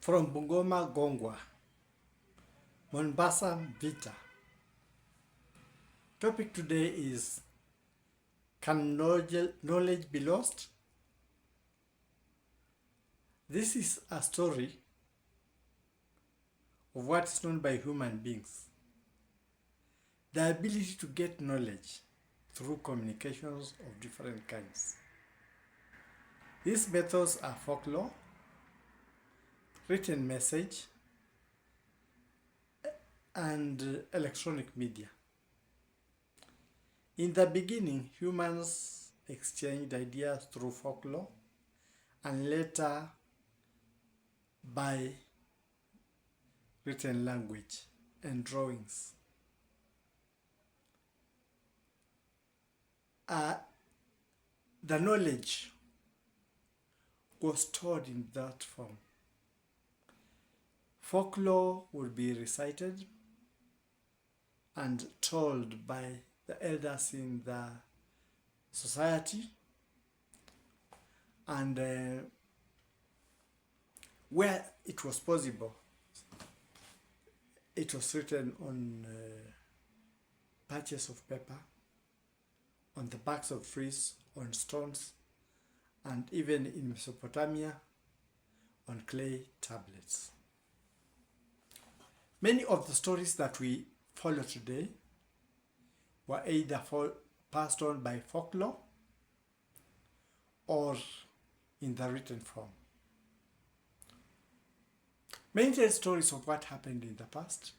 From Bungoma, Gongwa, MONBASA, MVITA. Topic today is, can knowledge be lost? This is a story of what is known by human beings. The ability to get knowledge through communications of different kinds. These methods are folklore, written message, and electronic media. In the beginning, humans exchanged ideas through folklore and later by written language and drawings. The knowledge was stored in that form. Folklore would be recited and told by the elders in the society, and where it was possible, it was written on patches of paper, on the backs of trees, on stones, and even in Mesopotamia, on clay tablets. Many of the stories that we follow today were either passed on by folklore or in the written form. Many tell stories of what happened in the past.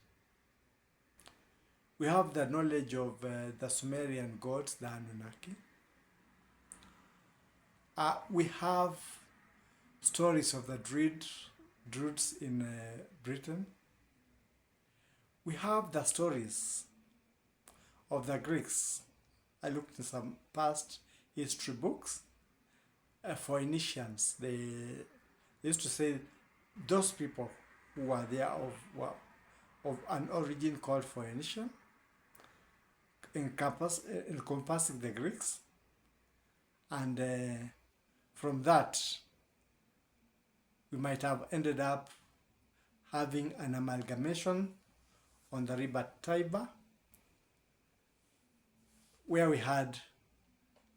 We have the knowledge of the Sumerian gods, the Anunnaki. We have stories of the Druids in Britain. We have the stories of the Greeks. I looked in some past history books. For Phoenicians, they used to say those people who were there of an origin called Phoenician, encompassing the Greeks, and from that we might have ended up having an amalgamation on the river Tiber, where we had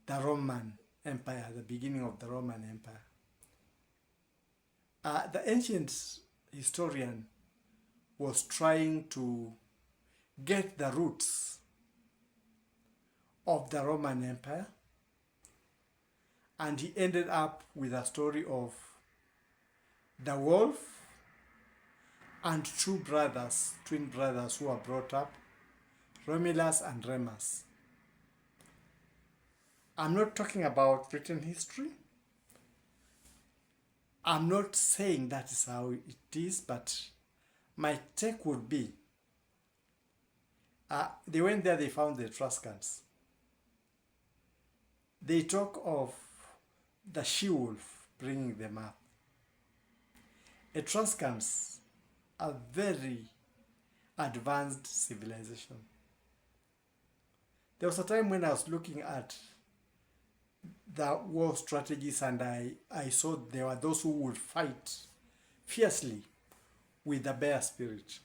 the Roman Empire, the beginning of the Roman Empire. The ancient historian was trying to get the roots of the Roman Empire, and he ended up with a story of the wolf and two brothers, twin brothers, who were brought up, Romulus and Remus. I'm not talking about written history. I'm not saying that is how it is, but my take would be, they went there, they found the Etruscans. They talk of the she-wolf bringing them up. Etruscans, a very advanced civilization. There was a time when I was looking at the war strategies, and I saw there were those who would fight fiercely with the bear spirit,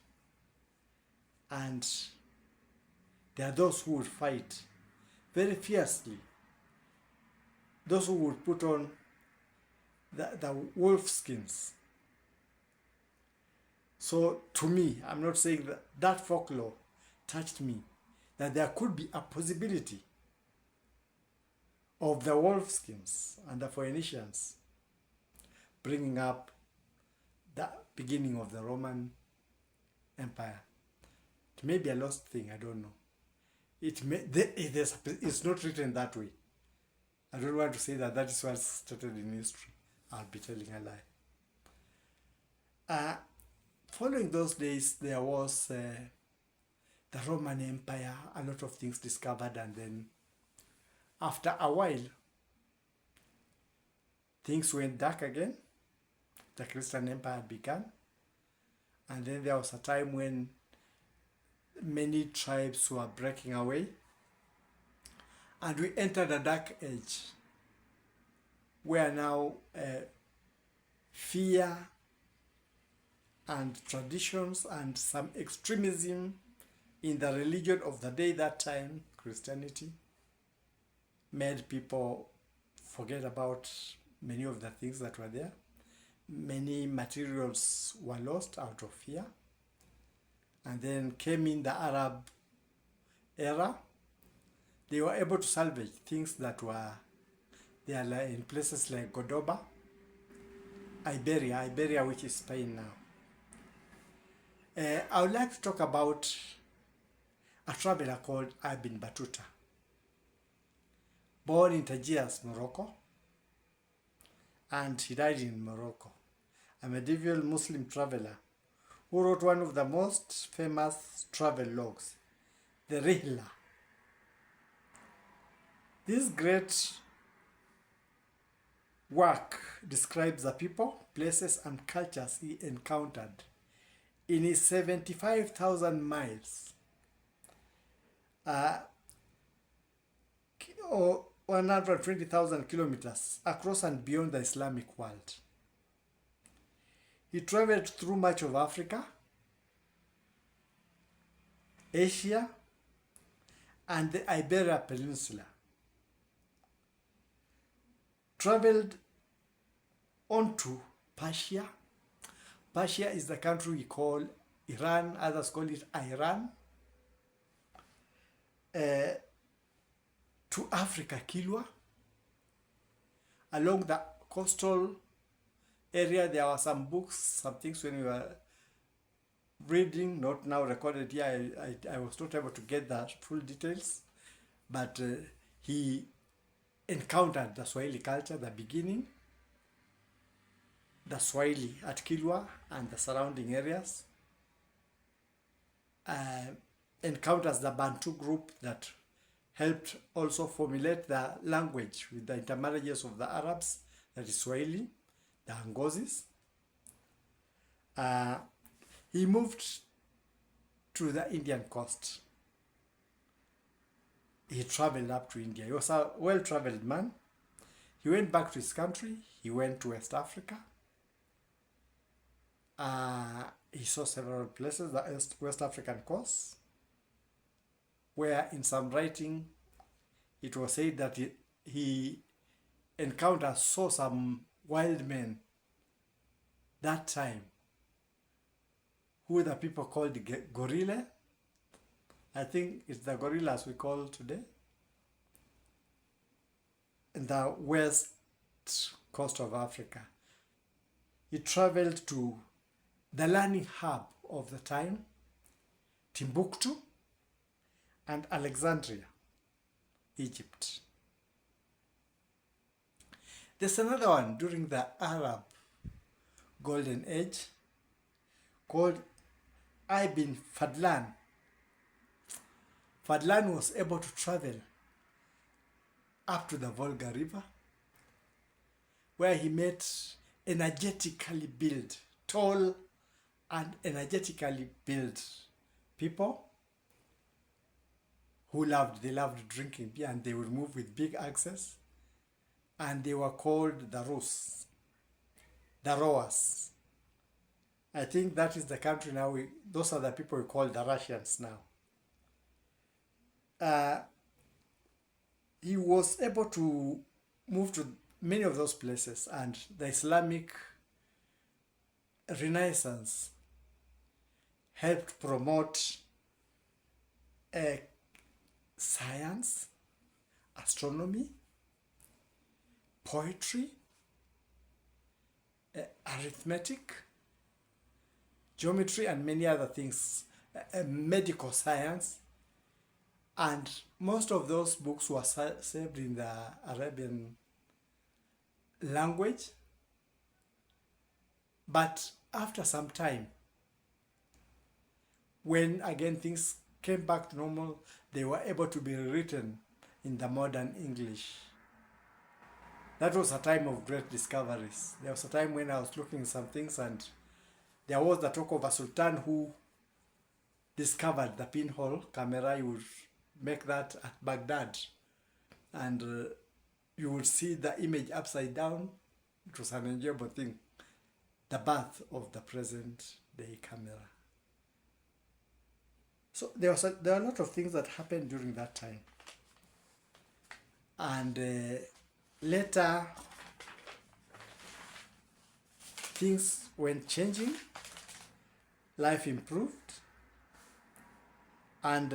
and there are those who would fight very fiercely, those who would put on the wolf skins. So to me, I'm not saying that folklore touched me, that there could be a possibility of the wolfskins and the Phoenicians bringing up the beginning of the Roman Empire. It may be a lost thing, I don't know. It's not written that way. I don't want to say that that is what started in history. I'll be telling a lie. Following those days, there was the Roman Empire, a lot of things discovered, and then after a while, things went dark again. The Christian Empire began. And then there was a time when many tribes were breaking away. And we entered a dark age where now fear and traditions and some extremism in the religion of the day that time, Christianity, made people forget about many of the things that were there. Many materials were lost out of fear. And then came in the Arab era. They were able to salvage things that were there in places like Cordoba, Iberia, which is Spain now. I would like to talk about a traveler called Ibn Battuta, born in Tangiers, Morocco, and he died in Morocco. A medieval Muslim traveler who wrote one of the most famous travel logs, the Rihla. This great work describes the people, places, and cultures he encountered in his 75,000 miles, or 120,000 kilometers across and beyond the Islamic world. He traveled through much of Africa, Asia, and the Iberia Peninsula. Traveled on to Persia. Persia is the country we call Iran, others call it Iran. To Africa, Kilwa. Along the coastal area, there were some books, some things when we were reading, not now recorded here. I was not able to get the full details, but he encountered the Swahili culture, the beginning, the Swahili at Kilwa and the surrounding areas, encounters the Bantu group that helped also formulate the language with the intermarriages of the Arabs, that is Swahili, the Angozis. He moved to the Indian coast. He traveled up to India. He was a well-traveled man. He went back to his country. He went to West Africa. He saw several places, the West African coast, where in some writing it was said that he saw some wild men that time, who the people called gorilla. I think it's the gorillas we call today, in the west coast of Africa. He traveled to the learning hub of the time, Timbuktu, and Alexandria, Egypt. There's another one during the Arab Golden Age called Ibn Fadlan. Fadlan was able to travel up to the Volga River, where he met energetically built, tall and energetically built people who loved drinking beer, and they would move with big axes, and they were called the Rus, the rowers. I think that is the country now, those are the people we call the Russians now. He was able to move to many of those places, and the Islamic Renaissance helped promote science, astronomy, poetry, arithmetic, geometry, and many other things, medical science. And most of those books were saved in the Arabian language. But after some time, when again things came back to normal, they were able to be written in the modern English. That was a time of great discoveries. There was a time when I was looking at some things, and there was the talk of a sultan who discovered the pinhole camera. You would make that at Baghdad, and you would see the image upside down. It was an enjoyable thing. The birth of the present day camera. So there are a lot of things that happened during that time. And later, things went changing, life improved, and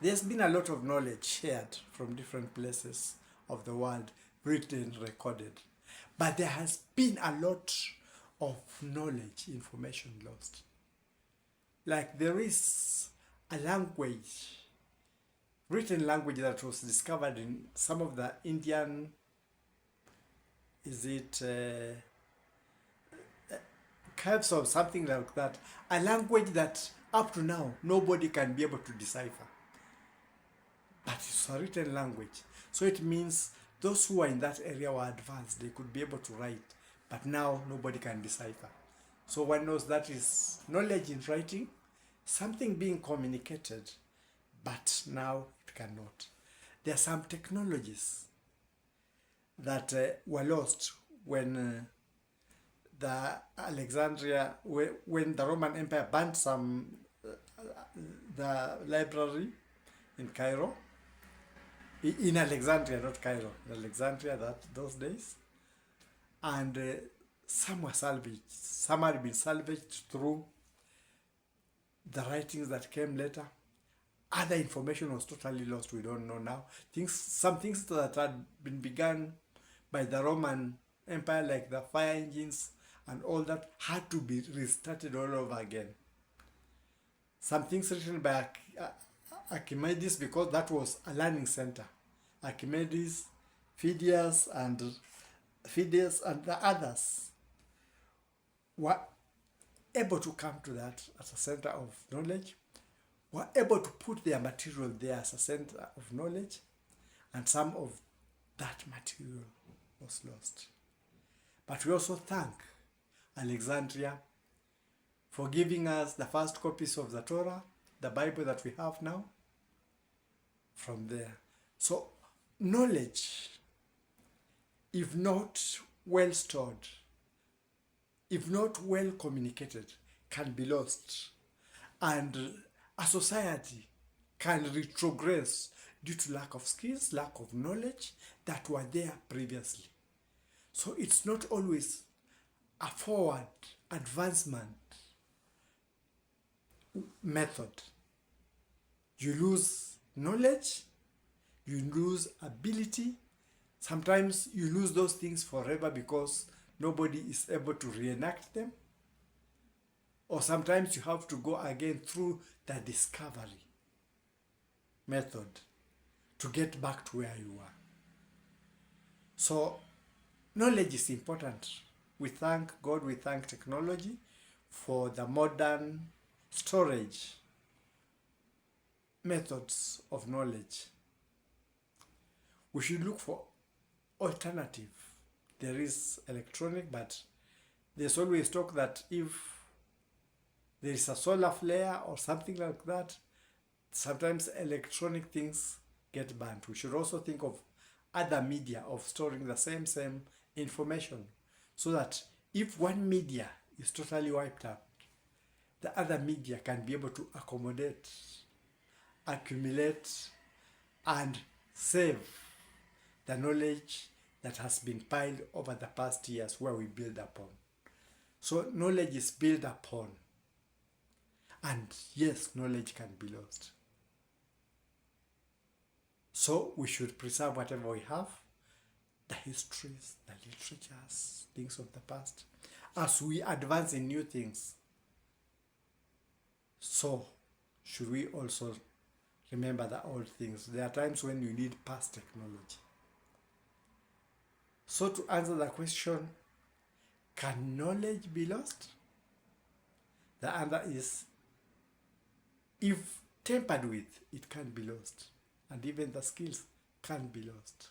there's been a lot of knowledge shared from different places of the world, written, recorded. But there has been a lot of knowledge, information lost. Like there is a language, written language that was discovered in some of the Indian, caves or something like that, a language that up to now nobody can be able to decipher. But it's a written language. So it means those who are in that area were advanced, they could be able to write, but now nobody can decipher. So one knows that is knowledge in writing, something being communicated, but now it cannot. There are some technologies that were lost when the Roman Empire banned the library in Cairo, in Alexandria, not Cairo, in Alexandria those days, and some were salvaged. Some had been salvaged through the writings that came later. Other information was totally lost. We don't know now. Some things that had been begun by the Roman Empire, like the fire engines and all that, had to be restarted all over again. Some things written by Archimedes, because that was a learning center. Archimedes, Phidias, and the others were able to come to that as a center of knowledge, were able to put their material there as a center of knowledge, and some of that material was lost. But we also thank Alexandria for giving us the first copies of the Torah, the Bible that we have now, from there. So knowledge, if not well stored, if not well communicated, can be lost. And a society can retrogress due to lack of skills, lack of knowledge that were there previously. So it's not always a forward advancement method. You lose knowledge, you lose ability. Sometimes you lose those things forever because nobody is able to reenact them. Or sometimes you have to go again through the discovery method to get back to where you were. So knowledge is important. We thank God, we thank technology for the modern storage methods of knowledge. We should look for alternative. There is electronic, but there's always talk that if there is a solar flare or something like that, sometimes electronic things get banned. We should also think of other media of storing the same information, so that if one media is totally wiped out, the other media can be able to accommodate, accumulate, and save the knowledge that has been piled over the past years where we build upon. So knowledge is built upon. And yes, knowledge can be lost. So we should preserve whatever we have, the histories, the literatures, things of the past, as we advance in new things. So should we also remember the old things. There are times when you need past technology. So to answer the question, can knowledge be lost? The answer is, if tampered with, it can be lost. And even the skills can be lost.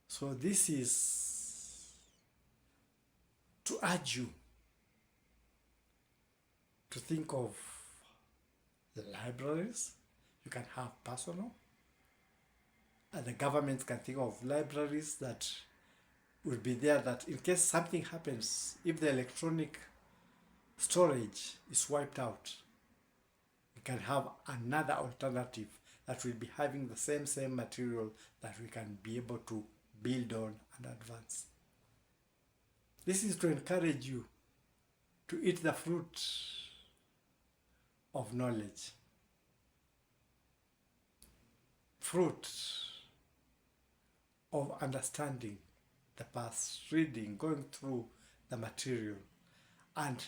So this is to urge you to think of the libraries. You can have personal. And the government can think of libraries that will be there, that in case something happens, if the electronic storage is wiped out, we can have another alternative that will be having the same material that we can be able to build on and advance. This is to encourage you to eat the fruit of knowledge. Fruit of understanding the past, reading, going through the material, and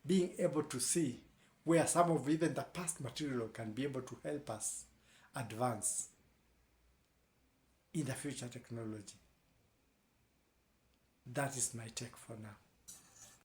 being able to see where some of even the past material can be able to help us advance in the future technology. That is my take for now.